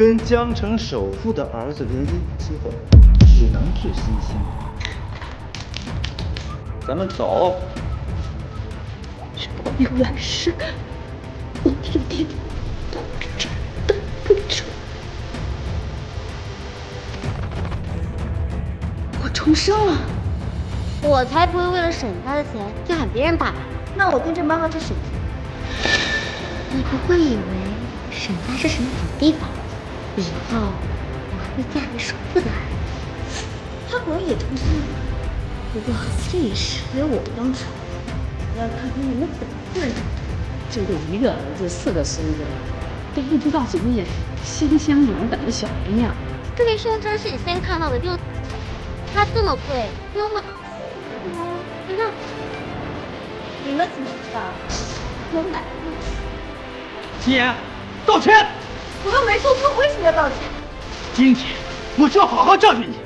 跟江城首富的儿子联姻机会，只能是新星。咱们走。原来是我的爹，真的不成。我重生了。我才不会为了沈家的钱去喊别人爸爸。那我跟着妈妈去沈家。你不会以为沈家是什么好地方？以后我还会嫁给首富的儿子。他可能也重生了，不过这也是由我当首富，要看看你们怎么混的。就这一个儿子4个孙子，都不知道怎么演香香软软的小姑娘。这个宣传是你先看到的，就它这么贵，那么，你看，你们怎么知道？我买了。姐，道歉！我又没做错，为什么要道歉？今天我就要好好教训你。